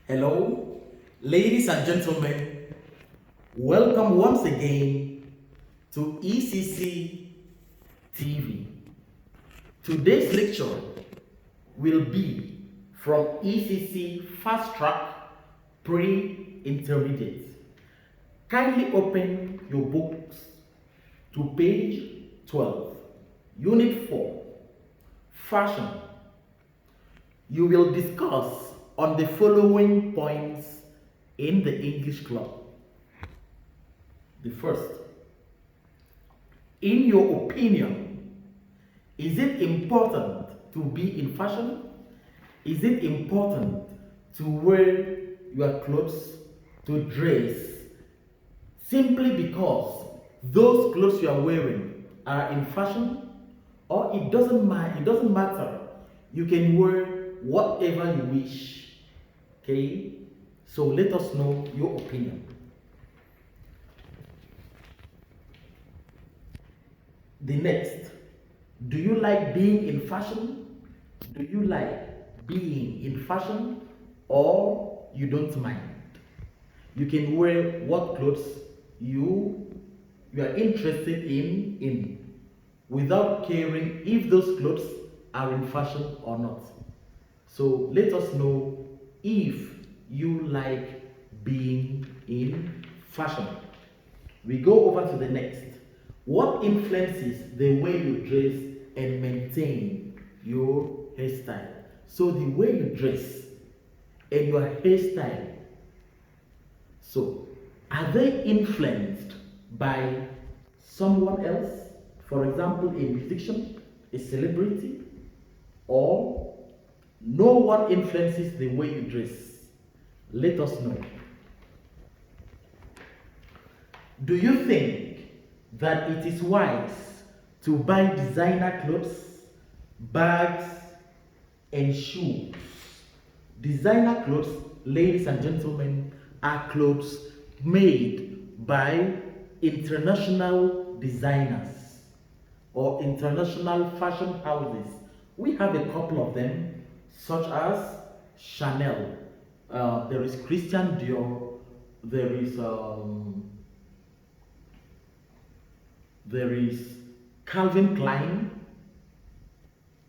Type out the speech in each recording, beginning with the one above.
Hello, ladies and gentlemen. Welcome once again to ECC TV. Today's lecture will be from ECC Fast Track Pre-Intermediate. Kindly open your books to page 12, Unit 4, Fashion. You will discuss on the following points in the English club. The first, in your opinion, is it important to be in fashion? Is it important to wear your clothes, to dress, simply because those clothes you are wearing are in fashion? Or it doesn't matter. You can wear whatever you wish. Okay? So let us know your opinion. The next, do you like being in fashion? Do you like being in fashion or you don't mind? You can wear what clothes you are interested in without caring if those clothes are in fashion or not. So let us know if you like being in fashion. We go over to the next. What influences the way you dress and maintain your hairstyle? So the way you dress and your hairstyle, so are they influenced by someone else? For example, a musician, a celebrity, or no one influences the way you dress? Let us know. Do you think that it is wise to buy designer clothes, bags, and shoes? Designer clothes, ladies and gentlemen, are clothes made by international designers or international fashion houses. We have a couple of them, such as Chanel. There is Christian Dior. There is Calvin Klein,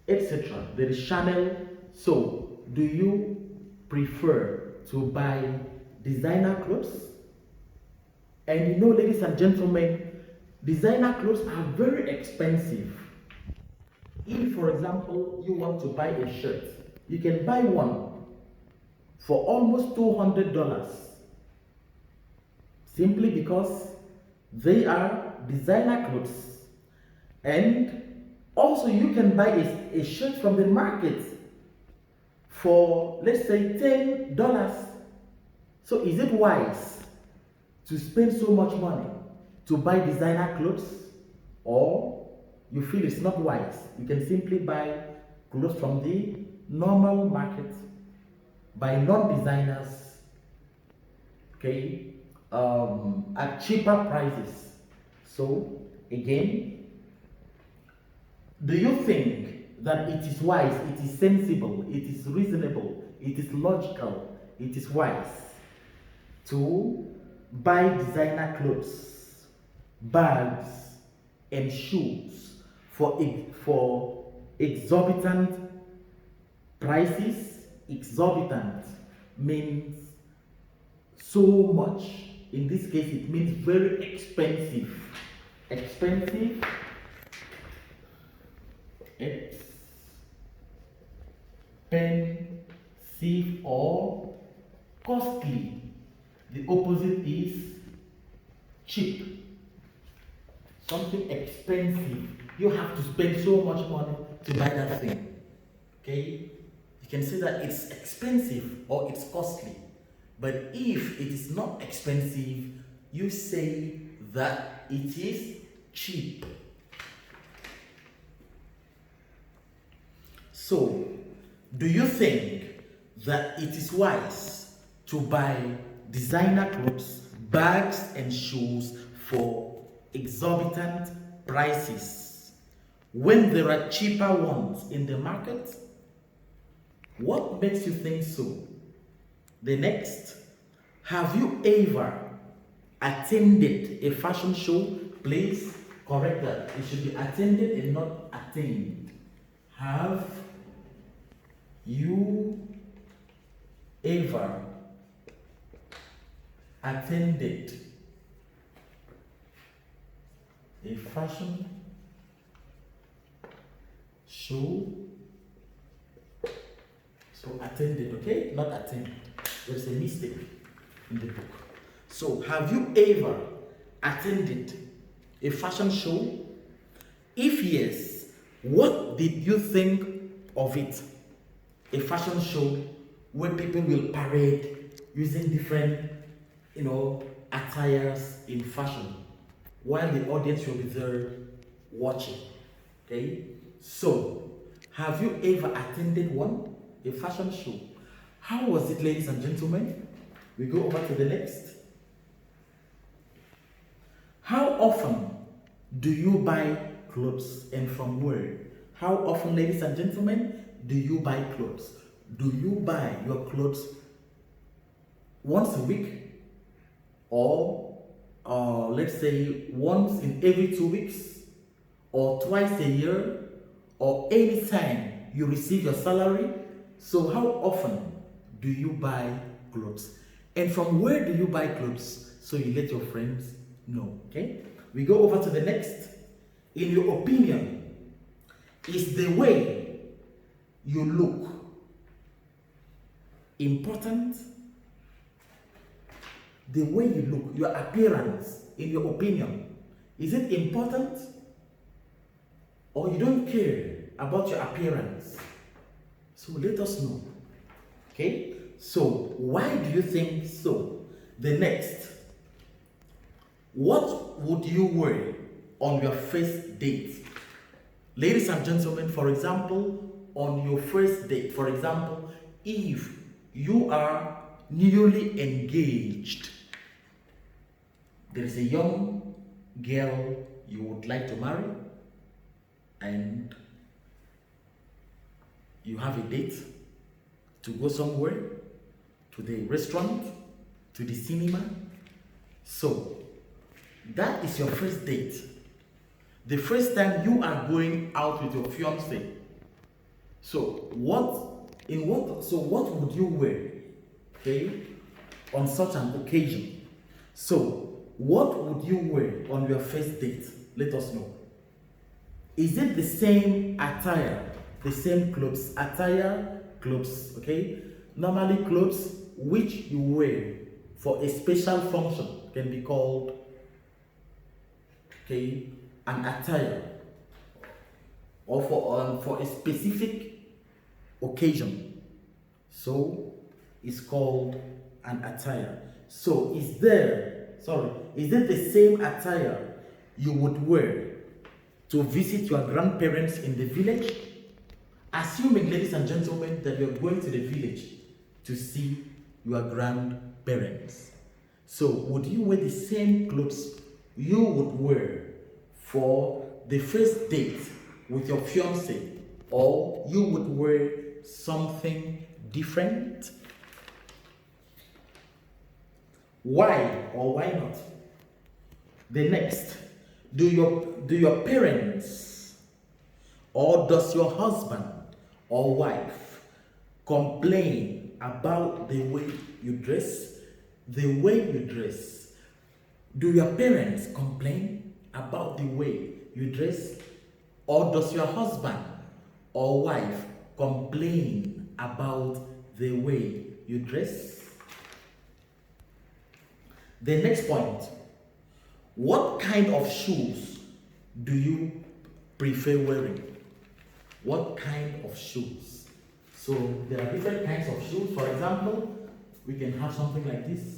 etc. There is Chanel. So, do you prefer to buy designer clothes? And you know, ladies and gentlemen, designer clothes are very expensive. If, for example, you want to buy a shirt, you can buy one for almost $200 simply because they are designer clothes. And also, you can buy a shirt from the market for, let's say, $10. So, is it wise to spend so much money to buy designer clothes? Or you feel it's not wise? You can simply buy clothes from the normal market by non-designers, okay, at cheaper prices. So again, do you think that it is wise, it is sensible, it is reasonable, it is logical, it is wise to buy designer clothes, bags, and shoes for exorbitant prices? Exorbitant means so much. In this case, it means very expensive. Expensive, expensive, or costly. The opposite is cheap. Something expensive, you have to spend so much money to buy that thing. Okay? You can say that it's expensive or it's costly. But if it is not expensive, you say that it is cheap. So, do you think that it is wise to buy designer clothes, bags, and shoes for exorbitant prices when there are cheaper ones in the market? What makes you think so? The next, have you ever attended a fashion show? Please correct that. It should be attended and not attained. Have you ever attended a fashion show? So attended, okay? Not attend. There's a mistake in the book. So have you ever attended a fashion show? If yes, what did you think of it? A fashion show where people will parade using different, attires in fashion, while the audience will be there watching. Okay? So, have you ever attended one? A fashion show? How was it, ladies and gentlemen? We go over to the next. How often do you buy clothes and from where? How often, ladies and gentlemen, do you buy clothes? Do you buy your clothes once a week, or let's say once in every 2 weeks, or twice a year, or anytime you receive your salary? So how often do you buy clothes? And from where do you buy clothes? So you let your friends know. Okay? We go over to the next. In your opinion, is the way you look important? The way you look, your appearance, in your opinion, is it important? Or you don't care about your appearance? So let us know. Okay? So why do you think so? The next, what would you wear on your first date? Ladies and gentlemen, for example, on your first date, for example, if you are newly engaged, there is a young girl you would like to marry, and you have a date to go somewhere, to the restaurant, to the cinema. So that is your first date. The first time you are going out with your fiance. So what would you wear, okay, on such an occasion? So what would you wear on your first date? Let us know. Is it the same attire, the same clothes, attire, clothes, okay? Normally clothes which you wear for a special function can be called, okay, an attire, or for a specific occasion. So it's called an attire. So is it the same attire you would wear to visit your grandparents in the village? Assuming, ladies and gentlemen, that you're going to the village to see your grandparents. So would you wear the same clothes you would wear for the first date with your fiance, or you would wear something different? Why or why not? The next, do your parents, or does your husband or wife complain about the way you dress? The way you dress. Do your parents complain about the way you dress? Or does your husband or wife complain about the way you dress? The next point, what kind of shoes do you prefer wearing? What kind of shoes? So there are different kinds of shoes. For example, we can have something like this.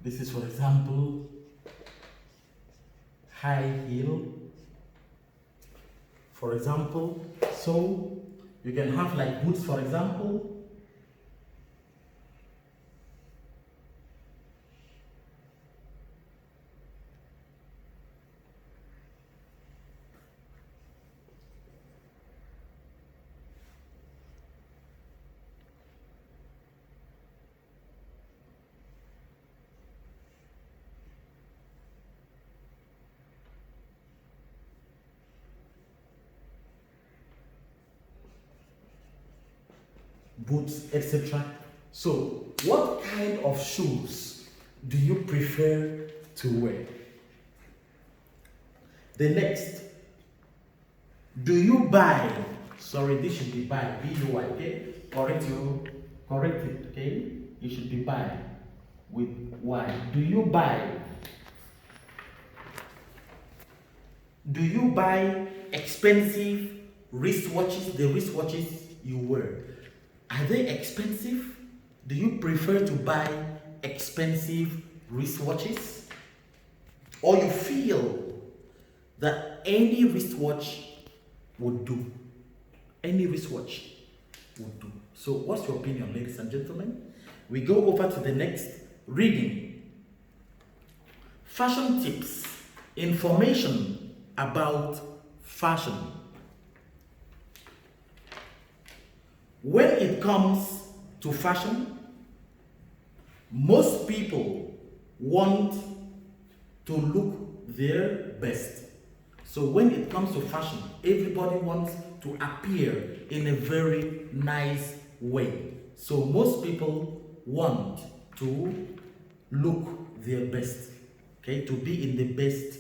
This is, for example, high heel. For example, so you can have like boots, for example. Boots, etc. So, what kind of shoes do you prefer to wear? The next, do you buy? Sorry, this should be buy. B-U-Y, okay? Correct it, okay? It should be buy with Y. Do you buy? Do you buy expensive wristwatches? The wristwatches you wear, are they expensive? Do you prefer to buy expensive wristwatches? Or you feel that any wristwatch would do? Any wristwatch would do. So what's your opinion, ladies and gentlemen? We go over to the next reading. Fashion tips, information about fashion. When it comes to fashion, most people want to look their best. So when it comes to fashion, everybody wants to appear in a very nice way. So most people want to look their best, okay, to be in the best,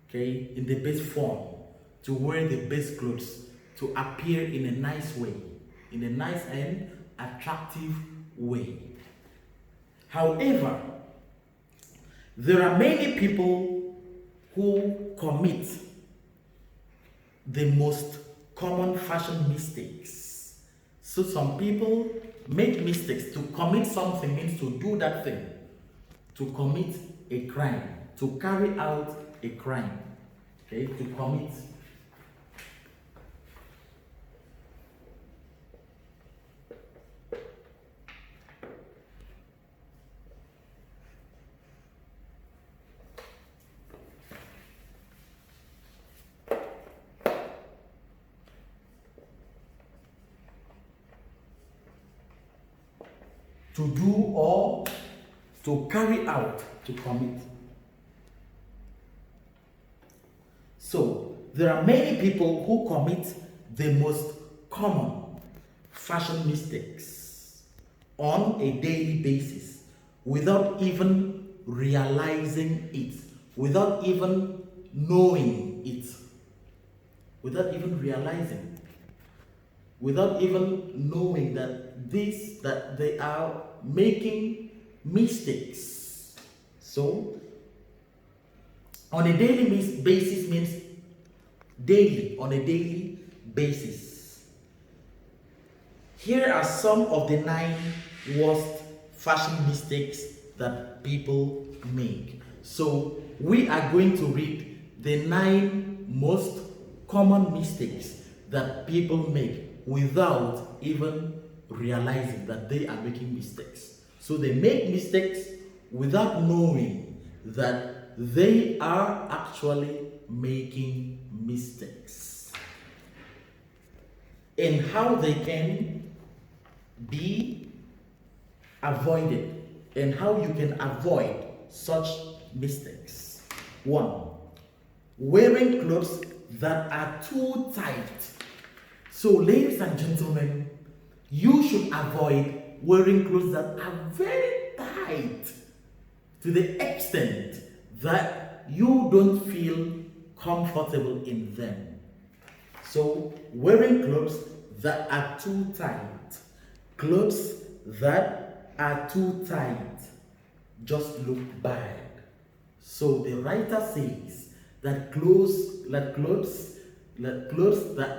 okay, in the best form, to wear the best clothes, to appear in a nice way, in a nice and attractive way. However, there are many people who commit the most common fashion mistakes. So some people make mistakes. To commit something means to do that thing, to commit a crime, to carry out a crime, okay, to commit. To do or to carry out, to commit. So there are many people who commit the most common fashion mistakes on a daily basis without even realizing it, without even knowing it, without even realizing, without even knowing that they are making mistakes. So on a daily basis means daily, on a daily basis. Here are some of the 9 worst fashion mistakes that people make. So we are going to read the 9 most common mistakes that people make without even realizing that they are making mistakes. So they make mistakes without knowing that they are actually making mistakes. And how they can be avoided, and how you can avoid such mistakes. 1. Wearing clothes that are too tight. So ladies and gentlemen, you should avoid wearing clothes that are very tight to the extent that you don't feel comfortable in them. So wearing clothes that are too tight, clothes that are too tight just look bad. So the writer says that clothes that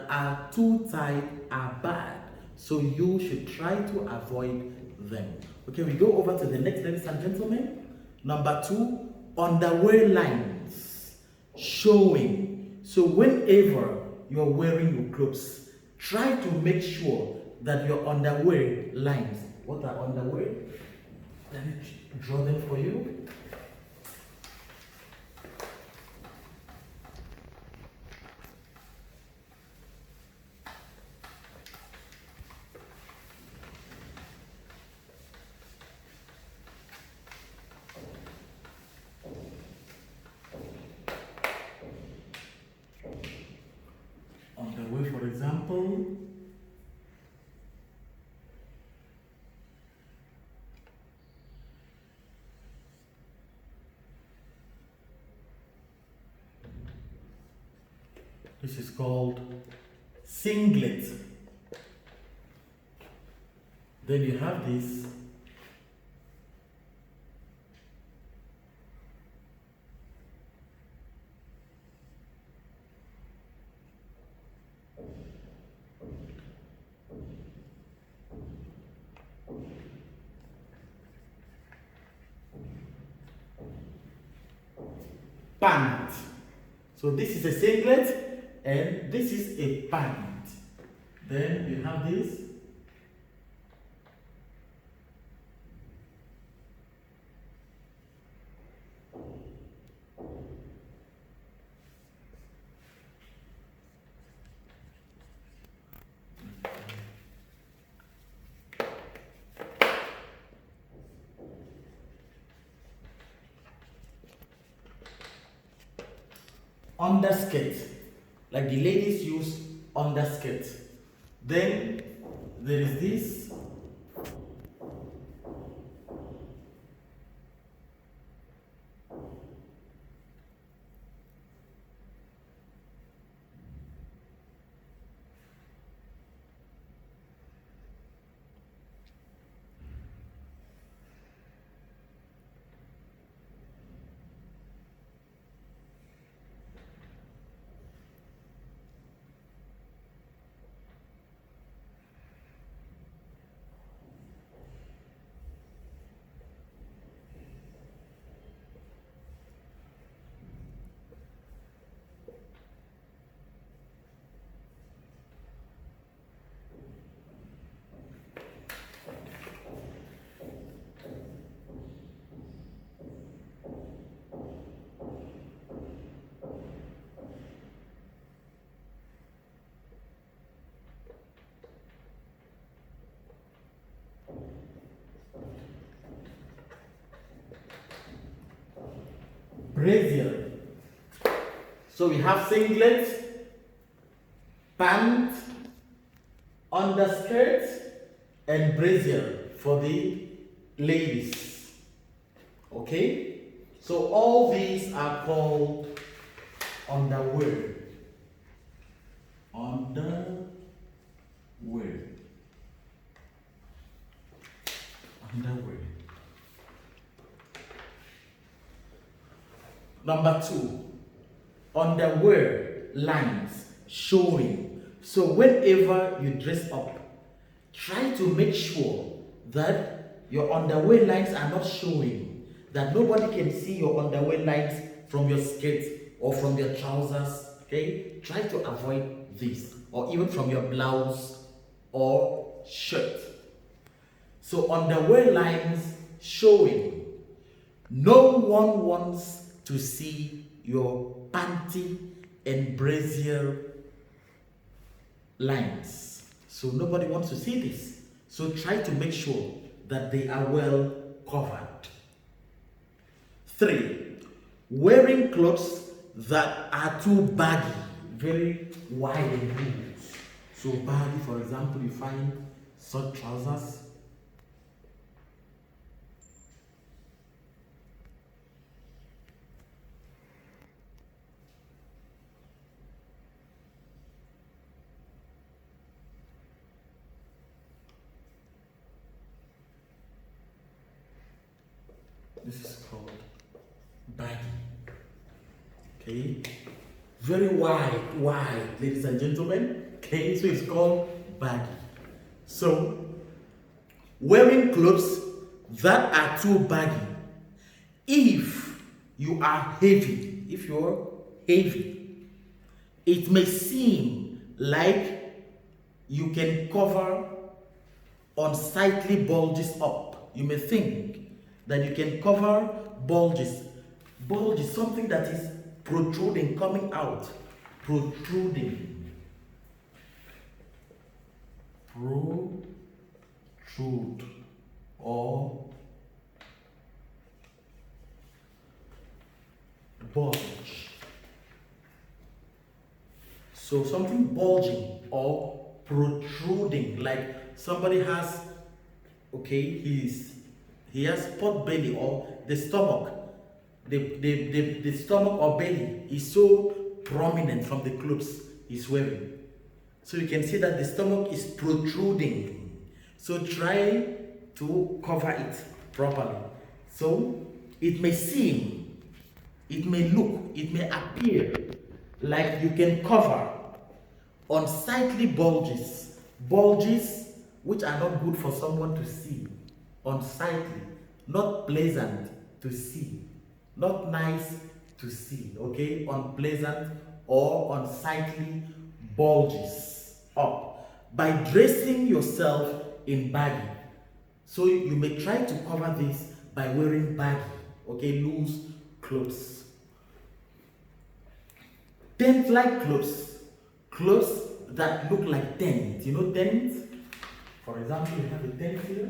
are too tight are bad. So you should try to avoid them. Okay, we go over to the next, ladies and gentlemen. Number two, underwear lines showing. So whenever you're wearing your clothes, try to make sure that your underwear lines. What are underwear? Let me draw them for you. Underwear, for example. This is called singlet. Then you have this pant. So this is a singlet and this is a pant. Then you have this. Underskirt, like the ladies use underskirt. Then there is this brazier. So we have singlet, pant, underskirt, and brazier for the ladies. Okay? So all these are called underwear. Underwear. Underwear. Number two, underwear lines showing. So whenever you dress up, try to make sure that your underwear lines are not showing, that nobody can see your underwear lines from your skirt or from your trousers. Okay, try to avoid this, or even from your blouse or shirt. So underwear lines showing. No one wants to see your panty and brazier lines. So nobody wants to see this. So try to make sure that they are well covered. 3, wearing clothes that are too baggy, very wide and loose. So baggy, for example, you find short trousers. This is called baggy. Okay, very wide, ladies and gentlemen. Okay, so it's called baggy. So, wearing clothes that are too baggy If you are heavy, if you're heavy, it may seem like you can cover unsightly bulges up. You may think that you can cover bulges. Bulge is something that is protruding, coming out, protruding. Protrude or bulge. So something bulging or protruding, like somebody has, okay, he has pot belly, or the stomach, the stomach or belly is so prominent from the clothes he's wearing. So you can see that the stomach is protruding. So try to cover it properly. So it may seem, it may look, it may appear like you can cover unsightly bulges, bulges which are not good for someone to see, unsightly, not pleasant to see, not nice to see, okay, unpleasant or unsightly bulges up by dressing yourself in baggy. So you may try to cover this by wearing baggy, okay, loose clothes. Tent-like clothes, clothes that look like tent. You know tent? For example, you have a tent here.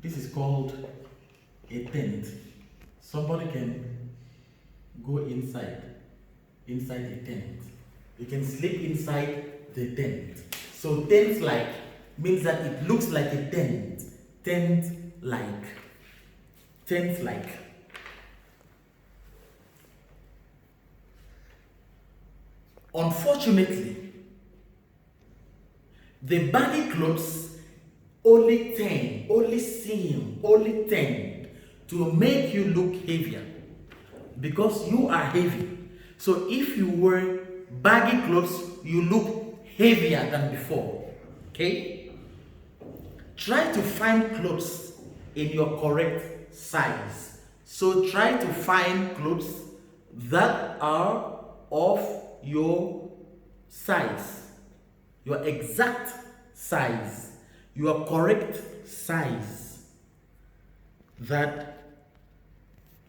This is called a tent. Somebody can go inside a tent. You can sleep inside the tent. So tent-like means that it looks like a tent. Tent-like. Tent-like. Unfortunately, the baggy clothes only tend to make you look heavier because you are heavy. So if you wear baggy clothes, you look heavier than before. Okay? Try to find clothes in your correct size. So try to find clothes that are of your size, your exact size, your correct size, that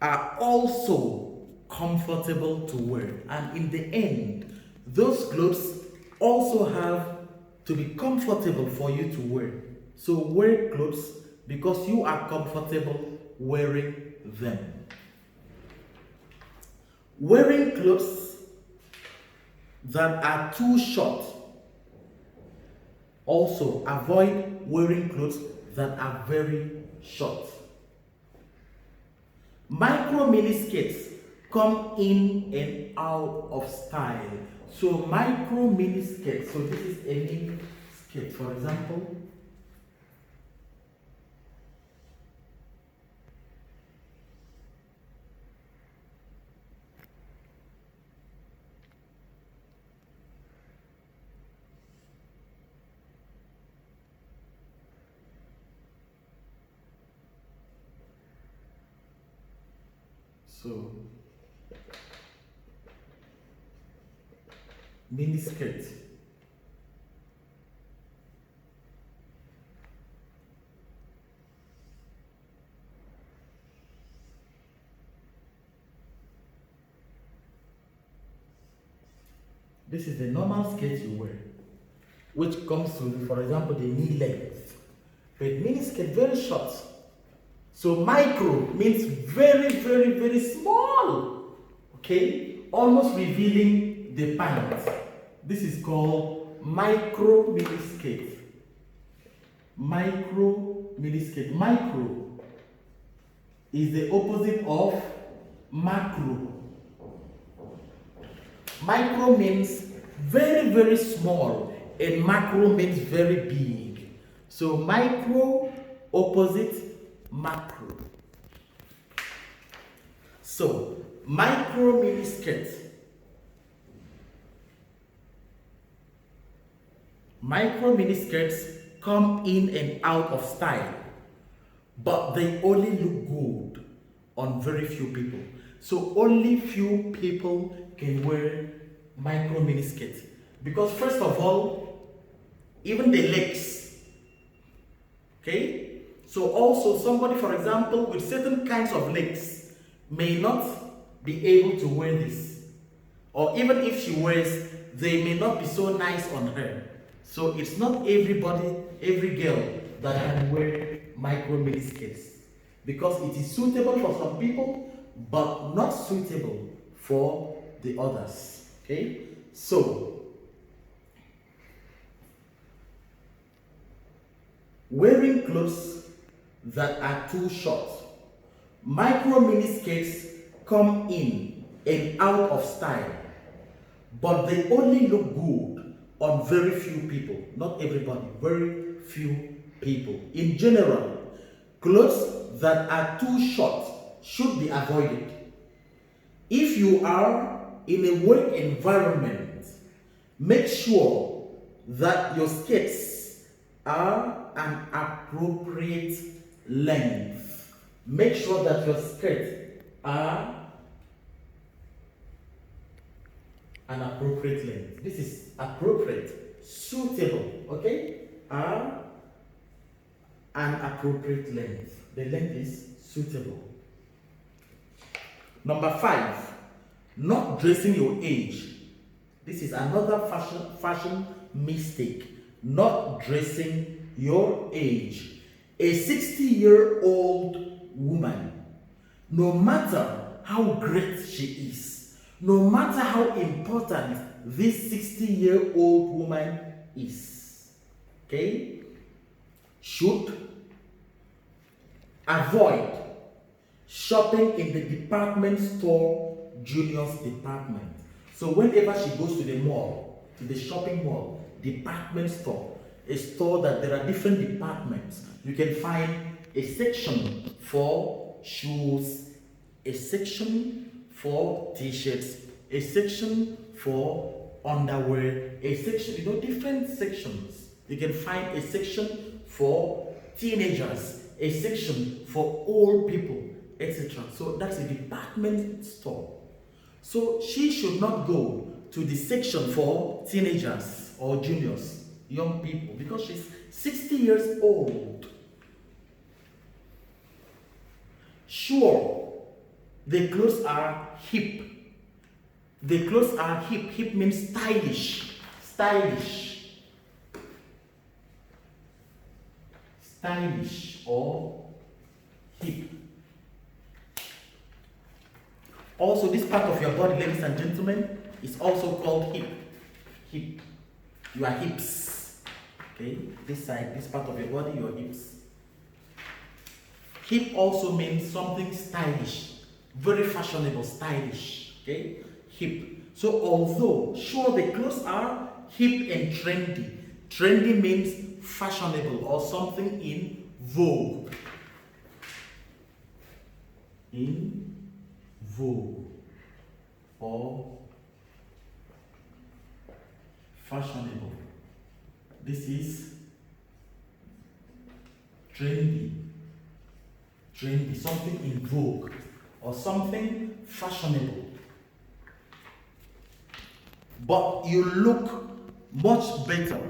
are also comfortable to wear. And in the end, those clothes also have to be comfortable for you to wear. So wear clothes because you are comfortable wearing them. Wearing clothes that are too short. Also, avoid wearing clothes that are very short. Micro mini skirts come in and out of style. So micro mini skirts. So this is a mini skirt, for example. So, mini skirt. This is the normal skirt you wear, which comes to, for example, the knee length. But mini skirt, very short. So micro means very, very, very small. Okay? Almost revealing the pants. This is called micro mini skirt. Micro mini skirt. Micro is the opposite of macro. Micro means very, very small, and macro means very big. So micro opposite macro. So micro mini skirt Micro miniskirts come in and out of style, but they only look good on very few people. So only few people can wear micro miniskirts. Because first of all, even the legs, okay? So also somebody, for example, with certain kinds of legs may not be able to wear this. Or even if she wears, they may not be so nice on her. So it's not everybody, every girl that can wear micro miniskirts, because it is suitable for some people but not suitable for the others. Okay, so wearing clothes that are too short. Micro miniskirts come in and out of style, but they only look good on very few people. Not everybody, very few people. In general, clothes that are too short should be avoided. If you are in a work environment, make sure that your skirts are an appropriate length. Make sure that your skirts are an appropriate length. This is appropriate, suitable, okay? Are an appropriate length. The length is suitable. Number 5, not dressing your age. This is another fashion mistake. Not dressing your age. A 60-year-old woman, no matter how great she is, no matter how important this 60-year-old woman is, okay, should avoid shopping in the department store juniors department. So whenever she goes to the mall, to the shopping mall, department store, a store that there are different departments, you can find a section for shoes, a section for t-shirts, a section for underwear, a section, different sections. You can find a section for teenagers, a section for old people, etc. So that's a department store. So she should not go to the section for teenagers or juniors, young people, because she's 60 years old. Sure, the clothes are hip. The clothes are hip. Hip means stylish. Stylish. Stylish or hip. Also, this part of your body, ladies and gentlemen, is also called hip. Hip. Your hips. Okay? This side, this part of your body, your hips. Hip also means something stylish. Very fashionable, stylish. Okay? Hip. So although, sure, the clothes are hip and trendy. Trendy means fashionable or something in vogue. In vogue or fashionable. This is trendy. Trendy, something in vogue or something fashionable. But you look much better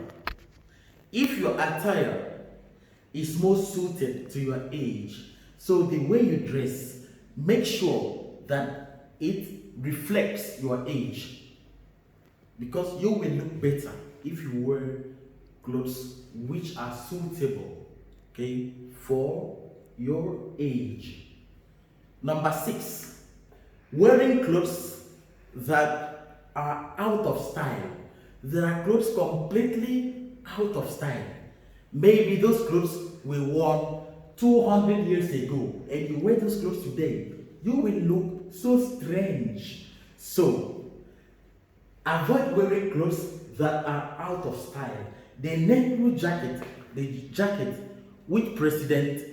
if your attire is more suited to your age. So the way you dress, make sure that it reflects your age, because you will look better if you wear clothes which are suitable, okay, for your age. Number 6, wearing clothes that are out of style. There are clothes completely out of style. Maybe those clothes were worn 200 years ago and you wear those clothes today, you will look so strange. So avoid wearing clothes that are out of style. The Nehru jacket, the jacket which President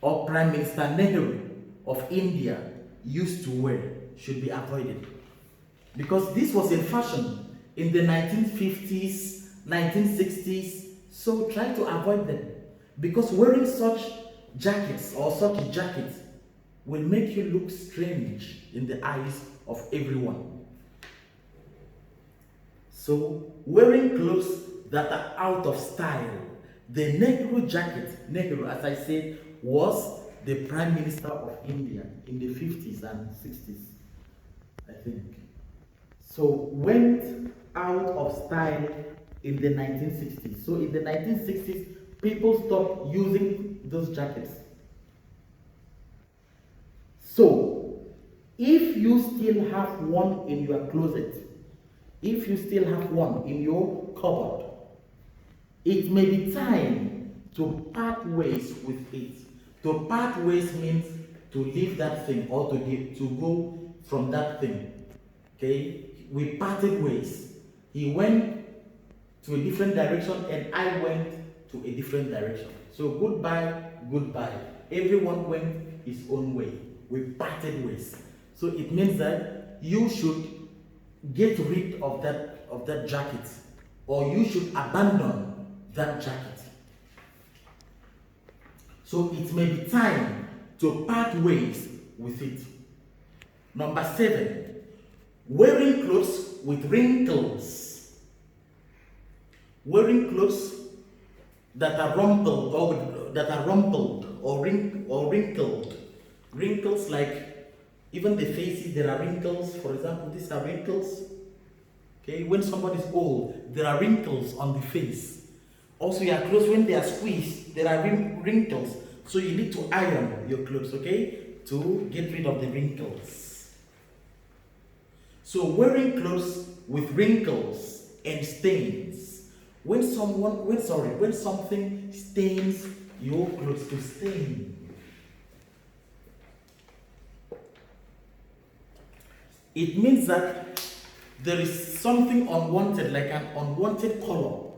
or Prime Minister Nehru of India used to wear, should be avoided, because this was in fashion in the 1950s 1960s. So try to avoid them, because wearing such jackets or such jackets will make you look strange in the eyes of everyone. So wearing clothes that are out of style. The Nehru jacket, Nehru, as I said, was the Prime Minister of India in the 50s and 60s, I think. So went out of style in the 1960s. So in the 1960s, people stopped using those jackets. So if you still have one in your closet, if you still have one in your cupboard, it may be time to part ways with it. To part ways means to leave that thing or to go from that thing. Okay? We parted ways. He went to a different direction and I went to a different direction. So goodbye, goodbye. Everyone went his own way. We parted ways. So it means that you should get rid of that jacket, or you should abandon that jacket. So it may be time to part ways with it. Number 7, wearing clothes with wrinkles. Wearing clothes that are rumpled or wrinkled. Wrinkles like even the faces, there are wrinkles. For example, these are wrinkles. Okay, when somebody is old, there are wrinkles on the face. Also, your clothes, when they are squeezed, there are wrinkles. So you need to iron your clothes, okay, to get rid of the wrinkles. So wearing clothes with wrinkles and stains. When something stains your clothes, to stain. It means that there is something unwanted, like an unwanted color,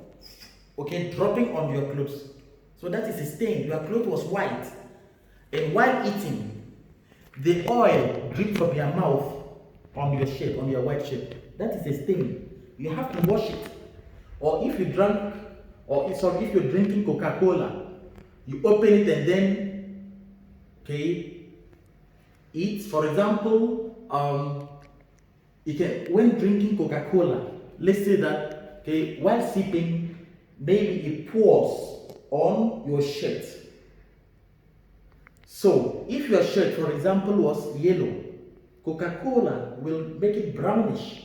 okay, dropping on your clothes. So that is a stain. Your clothes was white, and while eating, the oil dripped from your mouth on your shirt, on your white shirt. That is a stain. You have to wash it. Or if you drank, if you're drinking Coca-Cola, you open it and then, okay, eat. For example, when drinking Coca-Cola, let's say that, okay, while sipping, maybe it pours on your shirt. So if your shirt, for example, was yellow, Coca-Cola will make it brownish.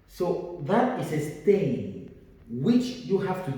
So that is a stain which you have to